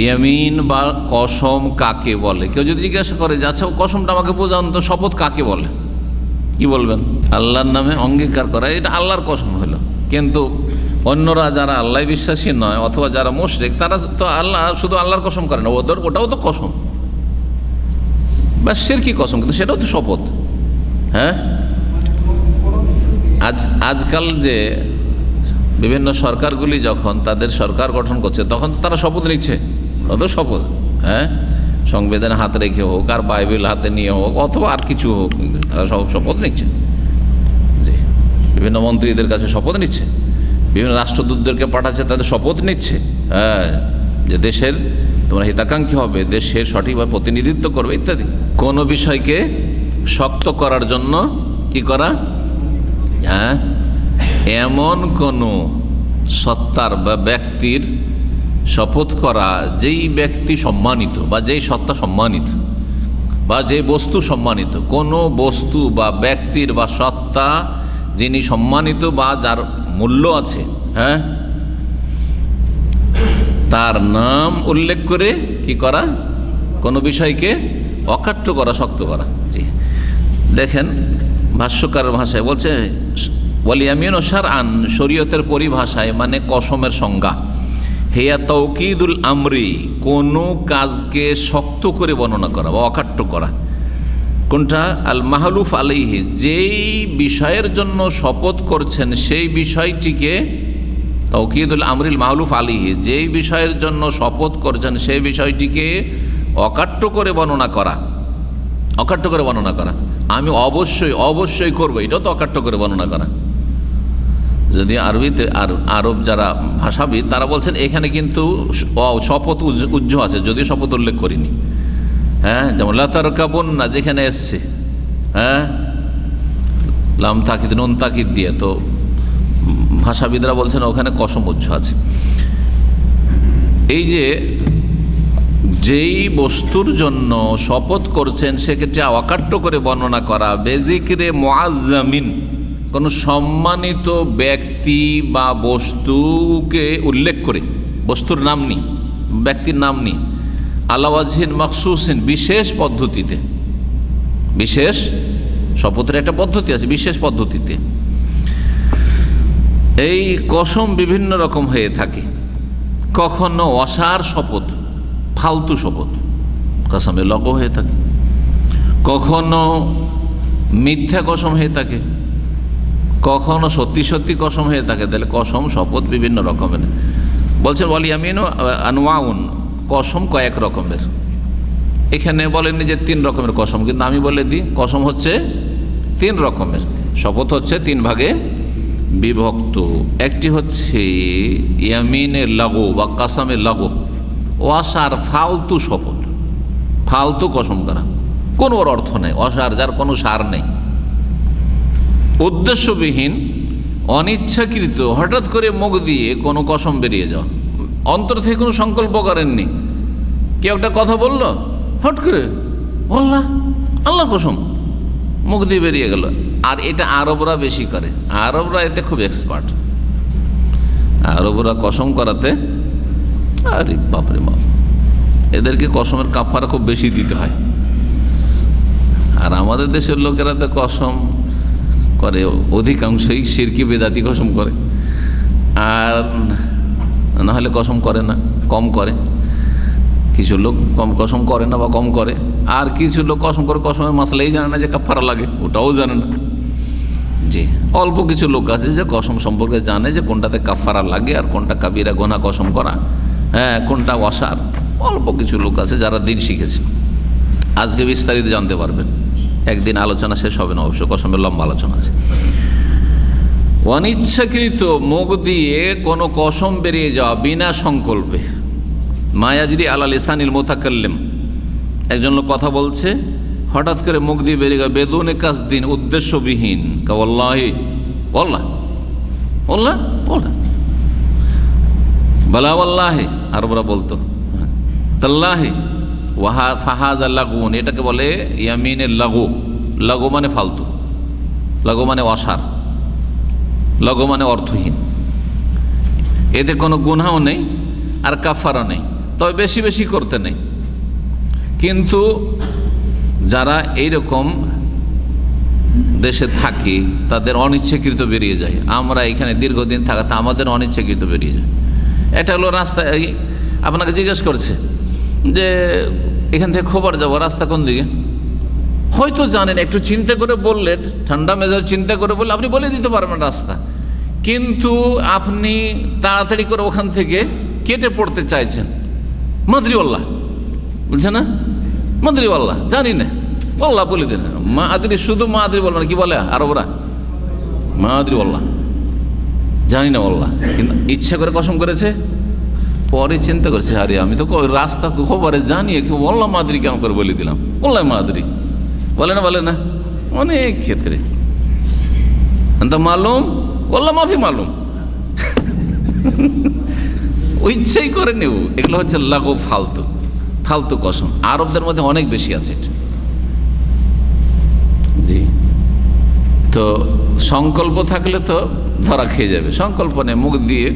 ইয়ামিন বা কসম কাকে বলে? কেউ যদি জিজ্ঞাসা করে যে আচ্ছা কসমটা আমাকে বোঝান তো, শপথ কাকে বলে, কি বলবেন? আল্লাহর নামে অঙ্গীকার করা, এটা আল্লাহর কসম হলো। কিন্তু অন্যরা যারা আল্লাহ বিশ্বাসী নয় অথবা যারা মুশরিক, তারা তো আল্লাহ শুধু আল্লাহর কসম করে না, ওটাও তো কসম, বা শিরকি কসম, কিন্তু সেটাও তো শপথ। হ্যাঁ, আজকাল যে বিভিন্ন সরকারগুলি যখন তাদের সরকার গঠন করছে তখন তারা শপথ নিচ্ছে, অত শপথ, হ্যাঁ, সংবিধান হাতে রেখে হোক আর বাইবেল হাতে নিয়ে হোক অথবা আর কিছু হোক, তারা সব শপথ নিচ্ছে। জি, বিভিন্ন মন্ত্রীদের কাছে শপথ নিচ্ছে, বিভিন্ন রাষ্ট্রদূতদেরকে পাঠাচ্ছে, তাদের শপথ নিচ্ছে, হ্যাঁ, যে দেশের তোমরা হিতাকাঙ্ক্ষী হবে, দেশের সঠিকভাবে প্রতিনিধিত্ব করবে ইত্যাদি। কোনো বিষয়কে শক্ত করার জন্য কি করা? হ্যাঁ, এমন কোনো সত্তার বা ব্যক্তির শপথ করা যেই ব্যক্তি সম্মানিত বা যেই সত্তা সম্মানিত বা যে বস্তু সম্মানিত, কোনো বস্তু বা ব্যক্তির বা সত্তা যিনি সম্মানিত বা যার মূল্য আছে, হ্যাঁ, তার নাম উল্লেখ করে কি করা? কোনো বিষয়কে অকাট্য করা, শক্ত করা। জি, দেখেন ভাষ্যকারের ভাষায় বলছে ওয়াল ইয়ামিনু শারআন, শরীয়তের পরিভাষায় মানে কসমের সংজ্ঞা, হিয়া তাওকিদুল আমরি, কোনো কাজকে শক্ত করে বর্ণনা করা বা অকাট্য করা। কোনটা? আল মাহলুফ আলাইহি, যেই বিষয়ের জন্য শপথ করছেন সেই বিষয়টিকে, তাওকিদুল আমরিল মাহলুফ আলাইহি, যেই বিষয়ের জন্য শপথ করছেন সেই বিষয়টিকে অকাট্য করে বর্ণনা করা, অকাট্য করে বর্ণনা করা। আমি অবশ্যই করবো, এটাও তো অকাট্য করে বর্ণনা করা। যদি আরবিতে আরব যারা ভাষাবিদ তারা বলছেন এখানে কিন্তু শপথ উজ্জ আছে, যদিও শপথ উল্লেখ করিনি। হ্যাঁ, যেমন লা তারকাবুন্না যেখানে এসছে, হ্যাঁ, লাম তাকিদ নুন তাকিদ দিয়ে, তো ভাষাবিদরা বলছেন ওখানে কসম উজ্জ আছে। এই যে যেই বস্তুর জন্য শপথ করছেন সেক্ষেত্রে অকাট্য করে বর্ণনা করা, বেজিকরে মুআজ্জামিন, কোনো সম্মানিত ব্যক্তি বা বস্তুকে উল্লেখ করে, বস্তুর নাম নেই, ব্যক্তির নাম নেই, আলা ওয়াজহিন মাখসুসিন, বিশেষ পদ্ধতিতে, বিশেষ শপথের একটা পদ্ধতি আছে, বিশেষ পদ্ধতিতে। এই কসম বিভিন্ন রকম হয়ে থাকে, কখনো অসার শপথ, ফালতু শপথ, কসমে লগো হয়ে থাকে, কখনো মিথ্যা কসম হয়ে থাকে, কখনো সত্যি সত্যি কসম হয়ে থাকে। তাহলে কসম শপথ বিভিন্ন রকমের। বলছেন ওয়াল ইয়ামিনু আনওয়াউন, কসম কয়েক রকমের। এখানে বলেননি যে 3 রকমের কসম, কিন্তু আমি বলে দিই কসম হচ্ছে 3 রকমের, শপথ হচ্ছে 3 ভাগে বিভক্ত। একটি হচ্ছে ইয়ামিনের লাগু বা কাসামের লাগু, অসার ফালতু শপথ, ফালতু কসম করা, কোনো ওর অর্থ নেই, অসার, যার কোনো সার নেই, উদ্দেশ্যবিহীন, অনিচ্ছাকৃত, হঠাৎ করে মুখ দিয়ে কোনো কসম বেরিয়ে যাওয়া, অন্তর থেকে কোনো সংকল্প করেননি, কেউ একটা কথা বলল, হট করে বললা আল্লাহ কসম, মুখ দিয়ে বেরিয়ে গেল। আর এটা আরবরা বেশি করে, আরবরা এতে খুব এক্সপার্ট, আরবরা কসম করাতে, আরে বাপরে বাপ, এদেরকে কসমের কাফারা খুব বেশি দিতে হয়। আর আমাদের দেশের লোকেরা তো কসম করে অধিকাংশই শিরকি বেদাতি কসম করে, আর নাহলে কসম করে না, কম করে। কিছু লোক কম কসম করে না বা কম করে, আর কিছু লোক কসম করে কসমের মাসলাই জানে না যে কাফারা লাগে, ওটাও জানে না। জি, অল্প কিছু লোক আছে যে কসম সম্পর্কে জানে যে কোনটাতে কাফারা লাগে আর কোনটা কাবিরা গোনা কসম করা, হ্যাঁ, কোনটা ওয়াসার। অল্প কিছু লোক আছে যারা দিন শিখেছে। আজকে বিস্তারিত জানতে পারবেন, একদিন আলোচনা শেষ হবে না, অবশ্য কসমের লম্বা আলোচনা আছে। অনিচ্ছাকৃত মুখ দিয়ে কোনো কসম বেরিয়ে যাওয়া বিনা সংকল্পে, মায়াজরি আলা লিসানিল মুতাকাল্লিম, একজন লোক কথা বলছে, হঠাৎ করে মুখ দিয়ে বেরিয়ে গেল বেদুনে কাসদিন, উদ্দেশ্যবিহীন, ওয়াল্লাহি ওয়াল্লাহ ওয়াল্লাহ ওয়াল্লাহ, বালা ওয়াল্লাহি আরবরা বলতো, তাল্লাহি ওয়াহা ফাহাজা লাগুন, এটাকে বলে ইয়ামিনের লাগু। লাগু মানে ফালতু, লাগু মানে অসার, লাগু মানে অর্থহীন, এতে কোনো গুনাহও নেই আর কাফারা নেই, তবে বেশি বেশি করতে নেই। কিন্তু যারা এইরকম দেশে থাকি তাদের অনিচ্ছাকৃত বেরিয়ে যায়। আমরা এখানে দীর্ঘদিন থাকাতে আমাদের অনিচ্ছাকৃত বেরিয়ে যায়। এটা হলো রাস্তায় আপনাকে জিজ্ঞেস করছে যে এখান থেকে খবর যাবো, রাস্তা কোন দিকে, হয়তো জানেন, একটু চিন্তা করে বললে, ঠান্ডা মেজাজ চিন্তা করে বললে আপনি বলে দিতে পারবেন রাস্তা, কিন্তু আপনি তাড়াতাড়ি করে ওখান থেকে কেটে পড়তে চাইছেন। মাদ্রিওয়াল্লাহ বলছে না, মাদ্রিওয়াল্লাহ জানি না, আল্লাহ বলে দেন, মা আদরি, শুধু মা আদরি বলবেন, কি বলে আরবরা, মা আদরি আল্লাহ, জানি না আল্লাহ, কিন্তু ইচ্ছা করে কসম করেছে। পরে চিন্তা করছে, আরে আমি তো রাস্তা খবরে জানিয়ে কি আল্লাহ মাদরি কেমন করে বলে দিলাম, আল্লাহ মাদরি বলে না অনেক ক্ষেত্রে। তা মালুম আল্লাহ মাফি মালুম, ও ইচ্ছাই করে নেব। এগুলো হচ্ছে লাগো ফালতু ফালতু কসম। আরবদের মধ্যে অনেক বেশি আছে এটা। জি, তো সংকল্প থাকলে তো ধরা খেয়ে যাবে। সংকল্প নেই, মুখ দিয়ে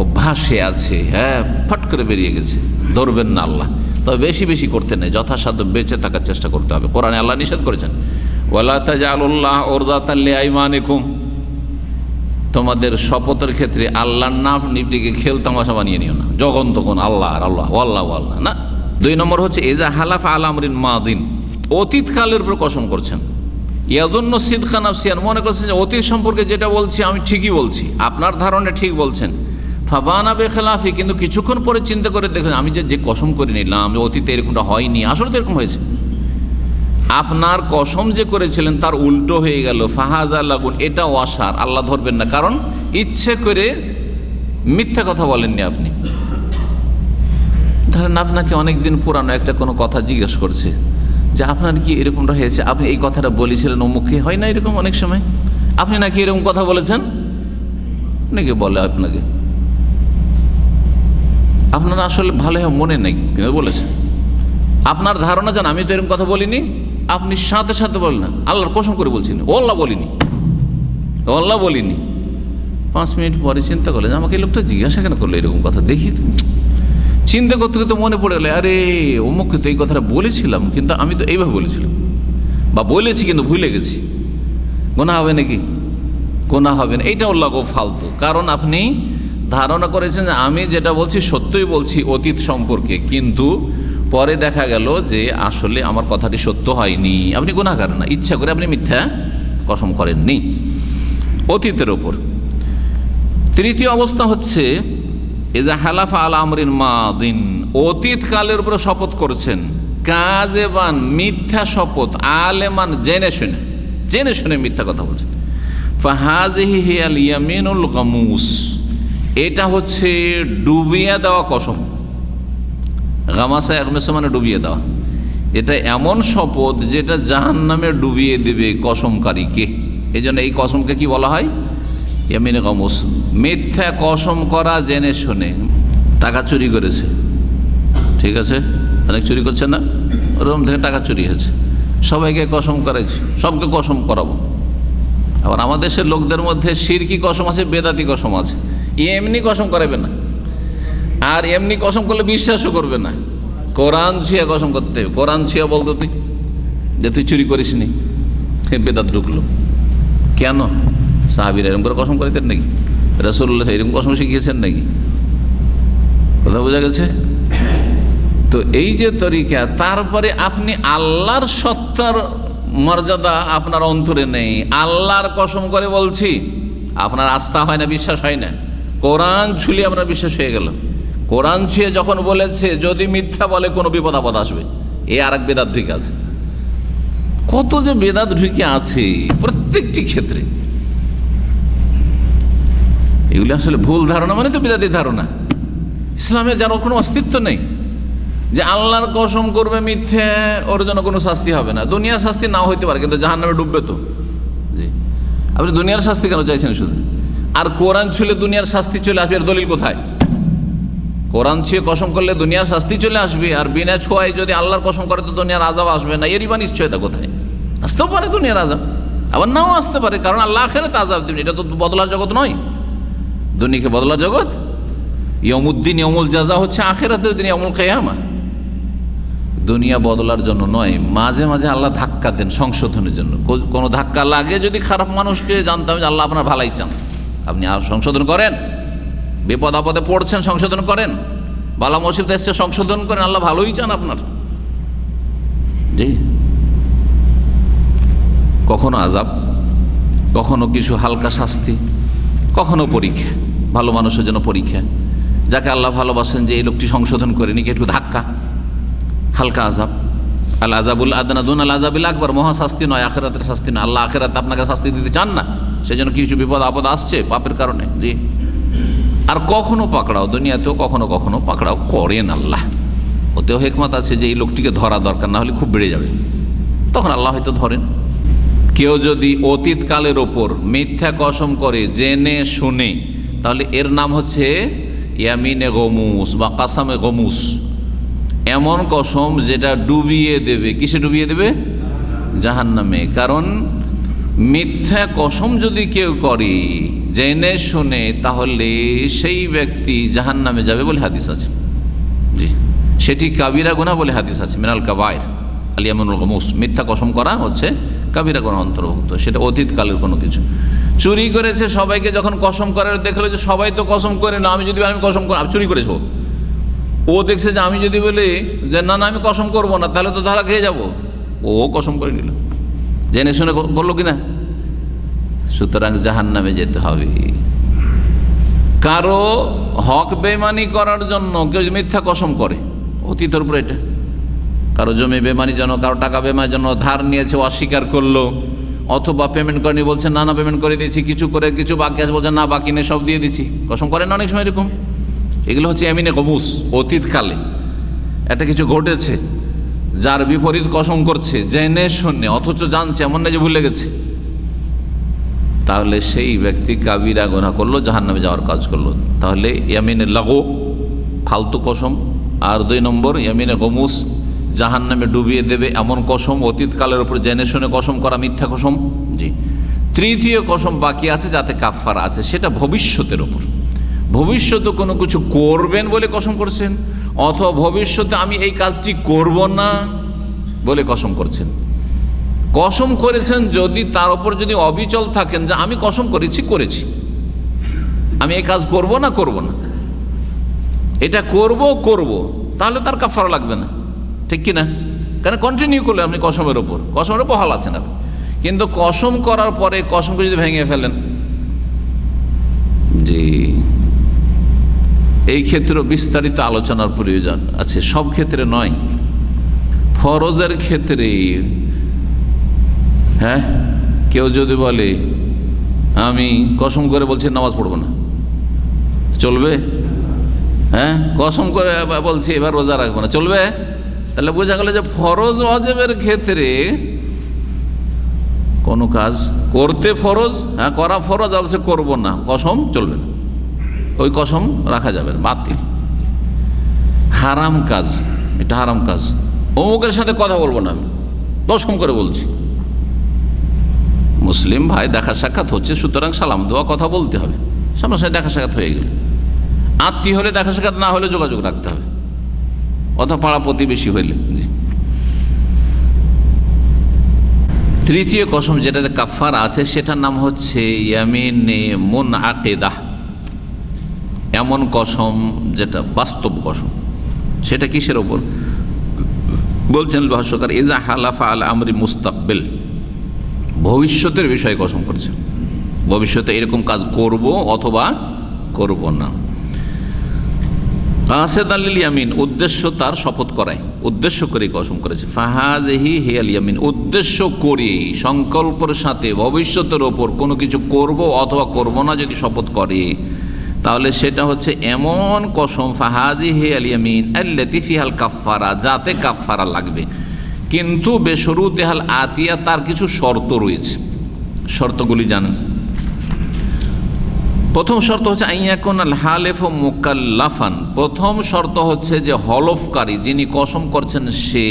অভ্যাসে আছে, হ্যাঁ, ফট করে বেরিয়ে গেছে, ধরবেন না আল্লাহ। তবে বেশি বেশি করতে নেই, যথাসাধ্য বেঁচে থাকার চেষ্টা করতে হবে। কোরআনে আল্লাহ নিষেধ করেছেন, ওয়ালা তাজআলুল্লাহ উরদাতাল লিআইমানিকুম, তোমাদের শপথের ক্ষেত্রে আল্লাহর নাম নিপটিকে খেল তামাশা বানিয়ে নিও না, যখন তখন আল্লাহ আর আল্লাহ আল্লাহ আল্লাহ না। 2 নম্বর হচ্ছে এজা হালাফা আলা আমরিন মাদিন, অতীতকালের উপর কসম করছেন। ইয়াদুন্ন সিদকা নাফসিয়ান, মনে করছেন যে অতীত সম্পর্কে যেটা বলছি আমি ঠিকই বলছি, আপনার ধারণা ঠিক বলছেন। ফাবানা বেখেলাফি, কিন্তু কিছুক্ষণ পরে চিন্তা করে দেখেন আমি যে কসম করে নিলাম অতীতে এরকমটা হয়নি, আসলে তো এরকম হয়েছে। আপনার কসম যে করেছিলেন তার উল্টো হয়ে গেল। ফাহাজা লাগুন, এটা ওয়াসার, আল্লাহ ধরবেন না, কারণ ইচ্ছে করে মিথ্যা কথা বলেননি আপনি। ধরেন আপনাকে অনেকদিন পুরানো একটা কোনো কথা জিজ্ঞেস করছে যে আপনার কি এরকমটা হয়েছে, আপনি এই কথাটা বলেছিলেন অমুখে, হয় না এরকম অনেক সময়, আপনি নাকি এরকম কথা বলেছেন, নাকি বলে আপনাকে, আপনার আসলে ভালো মনে নেই কিন্তু বলেছেন, আপনার ধারণা জান আমি তো এরকম কথা বলিনি, আপনি সাথে সাথে বলেন না, আল্লাহর কসম করে বলছেন আল্লাহ বলিনি, আল্লাহ বলিনি। 5 মিনিট পরে চিন্তা করলেন আমাকে এই লোকটা জিজ্ঞাসা কেন করলো এরকম কথা, দেখি তো। চিন্তা করতে করতে মনে পড়ে গেলে, আরে অমুককে তো এই কথাটা বলেছিলাম, কিন্তু আমি তো এইভাবে বলেছিলাম, বা বলেছি কিন্তু ভুলে গেছি। গোনা হবে নাকি? গোনা হবে না। এইটা আল্লাহ ফালতু, কারণ আপনি ধারণা করেছেন যে আমি যেটা বলছি সত্যই বলছি অতীত সম্পর্কে, কিন্তু পরে দেখা গেল যে আসলে আমার কথাটি সত্য হয়নি। আপনি গুনাহগার না, ইচ্ছা করে আপনি মিথ্যা কসম করেননি অতীতের ওপর। তৃতীয় অবস্থা হচ্ছে এজা হালাফা আলা আমরিন মাদিন, অতীতকালের উপরে শপথ করছেন, কাযিবান মিথ্যা শপথ, আলেমান জেনে শুনে মিথ্যা কথা বলছেন। ফাহাযিহি হিয়াল ইয়ামিনুল গামুস, এটা হচ্ছে ডুবিয়ে দেওয়া কসম। গামাসা একমেসে মানে ডুবিয়ে দেওয়া। এটা এমন শপথ যেটা জাহান্নামে ডুবিয়ে দেবে কসমকারীকে। এই জন্য এই কসমকে কি বলা হয়? ইয়ামিন গামুস। মিথ্যা কসম করা জেনে শুনে। টাকা চুরি করেছে, ঠিক আছে, অনেক চুরি করছে না, ওরকম থেকে টাকা চুরি হয়েছে, সবাইকে কসম করাইছে, সবকে কসম করাবো। আবার আমাদের দেশের লোকদের মধ্যে শিরকি কসম আছে, বেদাতি কসম আছে। এমনি কসম করাবে না, আর এমনি কসম করলে বিশ্বাসও করবে না। কোরআন ছুঁয়া কসম করতে হবে। কোরআন ছুঁয়া বলতো তুই যে তুই চুরি করিস নি, বেদাত ঢুকলো। কেন? সাহাবীরা এরকম করে কসম করাইতেন নাকি? রাসূলুল্লাহ এরকম কসম শিখিয়েছেন নাকি? কথা বোঝা গেছে? তো এই যে তরিকা, তারপরে আপনি আল্লাহর সত্তার মর্যাদা আপনার অন্তরে নেই, আল্লাহর কসম করে বলছি, আপনার আস্থা হয় না, বিশ্বাস হয় না। কোরআন ছুঁলে আপনার বিশ্বাস হয়ে গেল। কোরআন ছুঁয়ে যখন বলেছে যদি মিথ্যা বলে কোনো বিপদ আপদ আসবে, এ আর এক বেদাত ঢুকে আছে। কত যে বেদাত ঢুকে আছে প্রত্যেকটি ক্ষেত্রে। এগুলি আসলে ভুল ধারণা, মানে তো বেদাতি ধারণা। ইসলামে যার কোনো অস্তিত্ব নেই, যে আল্লাহর কসম করবে মিথ্যে, ওর জন্য কোনো শাস্তি হবে না। দুনিয়ার শাস্তি নাও হইতে পারে, কিন্তু জাহান্নামে ডুববে তো। জি, আপনি দুনিয়ার শাস্তি কেন চাইছেন শুধু? আর কোরআন ছুঁলে দুনিয়ার শাস্তি চলে আসবে, আর দলিল কোথায়? কোরআন ছুঁয়ে কসম করলে দুনিয়ার শাস্তি চলে আসবে, আর বিনা ছোঁয়ায় যদি আল্লাহর কসম করে তো দুনিয়ার আযাব আসবে না, এরই বা নিশ্চয়তা কোথায়? আসতেও পারে দুনিয়ার আযাব, আবার নাও আসতে পারে, কারণ আল্লাহ আখিরাতে আযাব দিবেন। এটা তো বদলার জগৎ নয়, দুনিয়াকে বদলার জগৎ। ইয়মুদ্দিন ইয়মুল জাযা হচ্ছে আখিরাতের দিন, ইয়মুল কিয়ামা। দুনিয়া বদলার জন্য নয়, মাঝে মাঝে আল্লাহ ধাক্কা দেন সংশোধনের জন্য। কোনো ধাক্কা লাগে যদি খারাপ মানুষকে, জানতাম যে আল্লাহ আপনার ভালাই চান, আপনি সংশোধন করেন। বিপদ আপদে পড়ছেন, সংশোধন করেন। বালা মুসিবত এসছে, সংশোধন করেন, আল্লাহ ভালোই চান আপনার। জি, কখনো আযাব, কখনো কিছু হালকা শাস্তি, কখনো পরীক্ষা, ভালো মানুষের জন্য পরীক্ষা। যাকে আল্লাহ ভালোবাসেন যে এই লোকটি সংশোধন করেনি, একটু ধাক্কা, হালকা আযাব। আল আযাবুল আদনা দুন আল আযাবিল আকবার, মহা শাস্তি নয়, আখিরাতের শাস্তি নয়। আল্লাহ আখিরাতে আপনাকে শাস্তি দিতে চান না, সেই জন্য কিছু বিপদ আপদ আসছে পাপের কারণে। জি, আর কখনো পাকড়াও, দুনিয়াতেও কখনো কখনো পাকড়াও করেন আল্লাহ। ওতেও হিকমত আছে যে এই লোকটিকে ধরা দরকার, না হলে খুব বেড়ে যাবে, তখন আল্লাহ হয়তো ধরেন। কেউ যদি অতীতকালের ওপর মিথ্যা কসম করে জেনে শুনে, তাহলে এর নাম হচ্ছে ইয়ামিনে গমুস বা কাসামে গমুস। এমন কসম যেটা ডুবিয়ে দেবে, কিসে ডুবিয়ে দেবে? জাহান্নামে। কারণ মিথ্যা কসম যদি কেউ করে জেনে শুনে, তাহলে সেই ব্যক্তি জাহান্নামে যাবে বলে হাদিস আছে। জি, সেটি কাবিরা গুনাহ বলে হাদিস আছে। মিনাল কাবায়ের আল ইয়ামিনুল গমুস, মিথ্যা কসম করা হচ্ছে কাবিরা গুনাহ অন্তর্ভুক্ত। সেটা অতীতকালের কোনো কিছু। চুরি করেছে, সবাইকে যখন কসম করার দেখলো যে সবাই তো কসম করে না, আমি যদি আমি কসম করে চুরি করেছো, ও দেখছে যে আমি যদি বলি যে না না আমি কসম করবো না, তাহলে তো ধরা খেয়ে যাবো, ও কসম করে নিল, জেনে শুনে করলো কিনা। সুতরাং জাহান্নামে যেতে হবে। কারো হক বেমানি করার জন্য কেউ মিথ্যা কসম করে, অতীতের উপরে এটা, কারো জমি বেমানির জন্য, কারো টাকা বেমানির জন্য, ধার নিয়েছে অস্বীকার করলো, অথবা পেমেন্ট করেনি বলছে না না পেমেন্ট করে দিয়েছি, কিছু করে কিছু বাকি আছে বলছে না বাকি নেই সব দিয়ে দিচ্ছি, কসম করেন অনেক সময় এরকম। এগুলো হচ্ছে ইয়ামিনে গমুস। অতীতকালে একটা কিছু ঘটেছে, যার বিপরীত কসম করছে জেনে শুনে, অথচ জানছে, এমন না যে ভুলে গেছে, তাহলে সেই ব্যক্তি কাবিরা গুনাহ করলো, জাহান্নামে যাওয়ার কাজ করলো। তাহলে ইয়ামিনে লাগো, ফালতু কসম। আর 2 নম্বর ইয়ামিনে গমুস, জাহান্নামে ডুবিয়ে দেবে এমন কসম, অতীতকালের উপর জেনে শুনে কসম করা, মিথ্যা কসম। জি, তৃতীয় কসম বাকি আছে যাতে কাফারা আছে, সেটা ভবিষ্যতের ওপর। ভবিষ্যতে কোনো কিছু করবেন বলে কসম করছেন, অথবা ভবিষ্যতে আমি এই কাজটি করব না বলে কসম করছেন। কসম করেছেন যদি তার উপর যদি অবিচল থাকেন যে আমি কসম করেছি, আমি এই কাজ করব না, এটা করব, তাহলে তার কাফারা লাগবে না, ঠিক কিনা? কারণ কন্টিনিউ করলে আপনি কসমের ওপর বহাল আছেন আপনি। কিন্তু কসম করার পরে কসমকে যদি ভেঙে ফেলেন, জি, এই ক্ষেত্রেও বিস্তারিত আলোচনার প্রয়োজন আছে। সব ক্ষেত্রে নয়, ফরজের ক্ষেত্রে। হ্যাঁ, কেউ যদি বলে আমি কসম করে বলছি নামাজ পড়বো না, চলবে? হ্যাঁ, কসম করে বলছি এবার রোজা রাখবো না, চলবে? তাহলে বোঝা গেল যে ফরজ ওয়াজিবের ক্ষেত্রে কোনো কাজ করতে ফরজ, হ্যাঁ করা ফরজ, অবশ্য করবো না, কসম চলবে না, ওই কসম রাখা যাবে না, বাতিল। হারাম কাজ, এটা হারাম কাজ, অমুকের সাথে কথা বলবো না, আমি কসম করে বলছি। মুসলিম ভাই দেখা সাক্ষাৎ হচ্ছে, সুতরাং সালাম দেওয়া, কথা বলতে হবে, সামনাসামনি দেখা সাক্ষাৎ হয়ে গেল। আত্মীয় হলে দেখা সাক্ষাৎ না হলে যোগাযোগ রাখতে হবে, অথবা পাড়া প্রতিবেশী হইলে। জি, তৃতীয় কসম যেটাতে কাফারা আছে সেটার নাম হচ্ছে ইয়ামিনে মুনআকিদাহ, এমন কসম যেটা বাস্তব কসম। সেটা কিসের ওপর বলছেন ভাষ্যকার? ইজা হালাফা আল আমরি মুস্তাকবিল, ভবিষ্যতের বিষয়ে কসম করছে, ভবিষ্যতে এরকম কাজ করব অথবা করব না। কাসেদ আল ইয়ামিন, উদ্দেশ্য তার শপথ করায়, উদ্দেশ্য করে কসম করেছে। ফাহাযিহি হিয়াল ইয়ামিন, উদ্দেশ্য করে সংকল্পের সাথে ভবিষ্যতের ওপর কোনো কিছু করব অথবা করব না যদি শপথ করে, তাহলে সেটা হচ্ছে এমন কসম। ফাহাযিহি হিয়াল ইয়ামিন আল্লাতী ফিহাল কাফারা, যাতে কাফারা লাগবে, কিন্তু বেশরুতিহাল আতিয়া, তার কিছু শর্ত রয়েছে। শর্তগুলি জানেন। প্রথম শর্ত হচ্ছে আইয়াকুন আল হালিফু মুকাল্লাফান, প্রথম শর্ত হচ্ছে যে হলফকারী যিনি কসম করছেন সে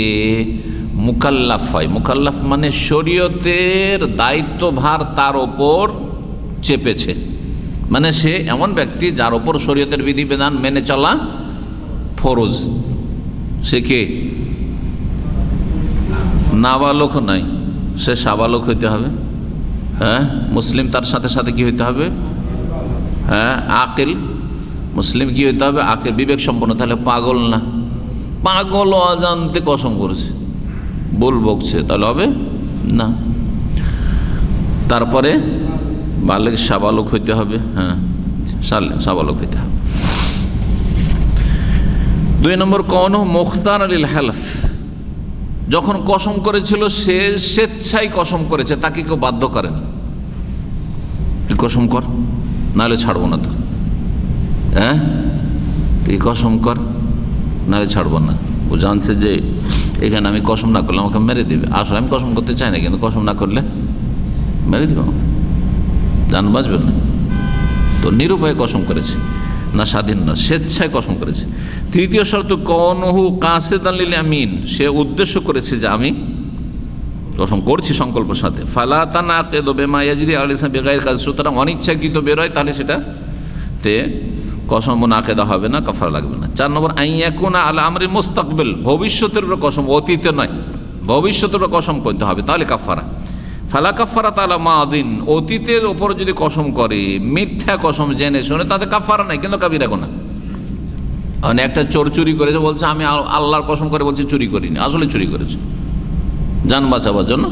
মুকাল্লাফ হয়। মুকাল্লাফ মানে শরীয়তের দায়িত্বভার তার ওপর চেপেছে, মানে সে এমন ব্যক্তি যার ওপর শরীয়তের বিধিবিধান মেনে চলা ফরজ। সে কে? নাবালক নাই, সে সাবালক হইতে হবে। হ্যাঁ, মুসলিম তার সাথে সাথে কি হইতে হবে? হ্যাঁ, আকিল। মুসলিম কি হইতে হবে? আকিল, বিবেক সম্পন্ন। তাহলে পাগল না। পাগল অজান্তে কসম করেছে, ভুল বকছে, তাহলে হবে না। তারপরে বালেগ সাবালক হইতে হবে। হ্যাঁ, সাবালক হইতে হবে। 2 নম্বর, কোন মুখতার আলিল হালফ, যখন কসম করেছিল সে স্বেচ্ছায় কসম করেছে, তাকে কেউ বাধ্য করেন তুই কসম কর, নাহলে ছাড়বো না তো। হ্যাঁ, তুই কসম কর, নাহলে ছাড়বো না। ও জানছে যে এখানে আমি কসম না করলে আমাকে মেরে দেবে। আসলে আমি কসম করতে চাই না, কিন্তু কসম না করলে মেরে দেবে আমাকে, জান বাঁচবে না। তো নিরুপায় কসম করেছে, না স্বাধীন না, স্বেচ্ছায় কসম করেছে। 3য় শর্ত, কওনুহু কাসিদান লিল আমিন, সে উদ্দেশ্য করেছে যে আমি কসম করছি সংকল্পের সাথে। ফালা তানাকিদু বিমা ইয়াজরি আলা লিসান বিগাইর কাজ, সুতরাং অনিচ্ছাকৃত বেরোয় তাহলে সেটাতে কসম মুনাকিদা হবে না, কাফারা লাগবে না। 4 নম্বর, আইয়াকুনা আলা আমরি মুস্তাকবিল, ভবিষ্যতের উপর কসম, অতীতে নয়, ভবিষ্যতের উপর কসম করতে হবে, তাহলে কাফারা। ফালা কাফারা তাআলা মাদিন, অতীতের ওপর যদি কসম করে, মিথ্যা কসম জেনে শুনে, তাতে কাফারা নাই, কিন্তু কাবিরা গুনাহ। মানে একটা চোর চুরি করেছে, বলছে আমি আল্লাহর কসম করে বলছি চুরি করিনি, আসলে চুরি করেছে, জান বাঁচাবার জন্য,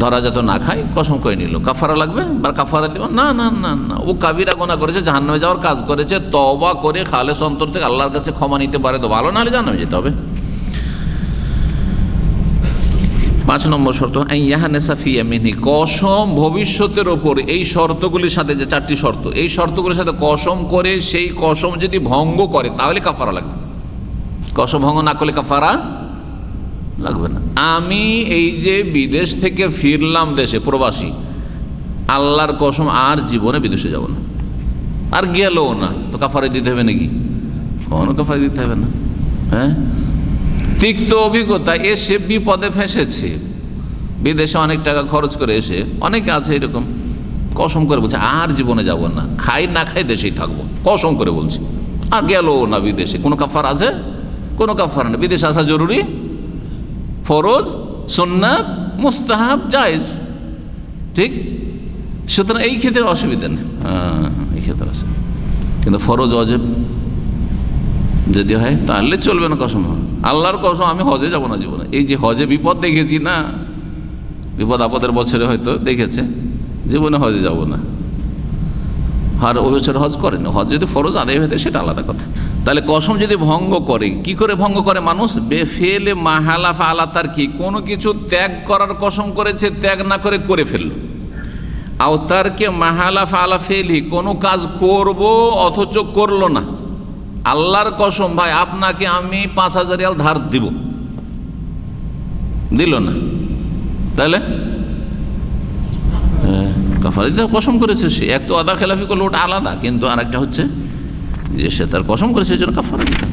ধরা যেত না খায়, কসম করে নিল, কাফারা লাগবে বা কাফারা দেব না? না না না, ও কাবিরা গুনাহ করেছে, জাহান্নামে যাওয়ার কাজ করেছে, তওবা করে খালেস অন্তর থেকে আল্লাহর কাছে ক্ষমা নিতে পারে তো ভালো, নাহলে জাহান্নামে যেতে হবে। 5 নম্বর শর্ত, ইয়াহনেসা ফি ইয়ামিনি, কসম ভবিষ্যতের ওপর এই শর্তগুলির সাথে, যে 4টি শর্ত, এই শর্তগুলির সাথে কসম করে সেই কসম যদি ভঙ্গ করে তাহলে কাফারা লাগবে। কসম ভঙ্গ না করলে কাফারা লাগবে না। আমি এই যে বিদেশ থেকে ফিরলাম দেশে, প্রবাসী, আল্লাহর কসম আর জীবনে বিদেশে যাব না, আর গেলও না, তো কাফারা দিতে হবে নাকি? কোনো কাফারা দিতে হবে না। হ্যাঁ, তিক্ত অভিজ্ঞতা, এসে বিপদে ফেঁসেছে, বিদেশে অনেক টাকা খরচ করে এসে, অনেকে আছে এরকম, কসম করে বলছে আর জীবনে যাব না, খাই না খাই দেশেই থাকবো, কসম করে বলছি, আর গেল না বিদেশে। কোনো কাফার আছে? কোনো কাফার নেই। বিদেশে আসা জরুরি, ফরজ, সুন্নাত, মুস্তাহাব, জায়েজ, ঠিক। সুতরাং এই ক্ষেত্রে অসুবিধা নেই, এই ক্ষেত্রে আছে। কিন্তু ফরজ ওয়াজিব যদি হয় তাহলে চলবে না কসম। আল্লাহর কসম আমি হজে যাব না জীবনে। এই যে হজে বিপদ দেখেছি না, বিপদ আপদের বছরে হয়তো দেখেছে, জীবনে হজে যাব না। আর ওই বছর হজ করেনি, হজ যদি ফরজ আদায় হয়ে সেটা আলাদা কথা। তাহলে কসম যদি ভঙ্গ করে, কি করে ভঙ্গ করে মানুষ? বেফেলে মাহালা ফালা, তার কি কোনো কিছু ত্যাগ করার কসম করেছে, ত্যাগ না করে করে ফেললো। আওতারকে মাহালা ফালা ফেলি, কোনো কাজ করব অথচ করলো না। আল্লাহর কসম ভাই আপনাকে আমি 5,000 রিয়াল ধার দিব, দিল না, তাহলে কাফারা দিতে কসম করেছে সে। এক তো আদা খেলাফি করলো, ওটা আলাদা, কিন্তু আর একটা হচ্ছে যে সে তার কসম করেছে, এই জন্য কাফারা দিতে।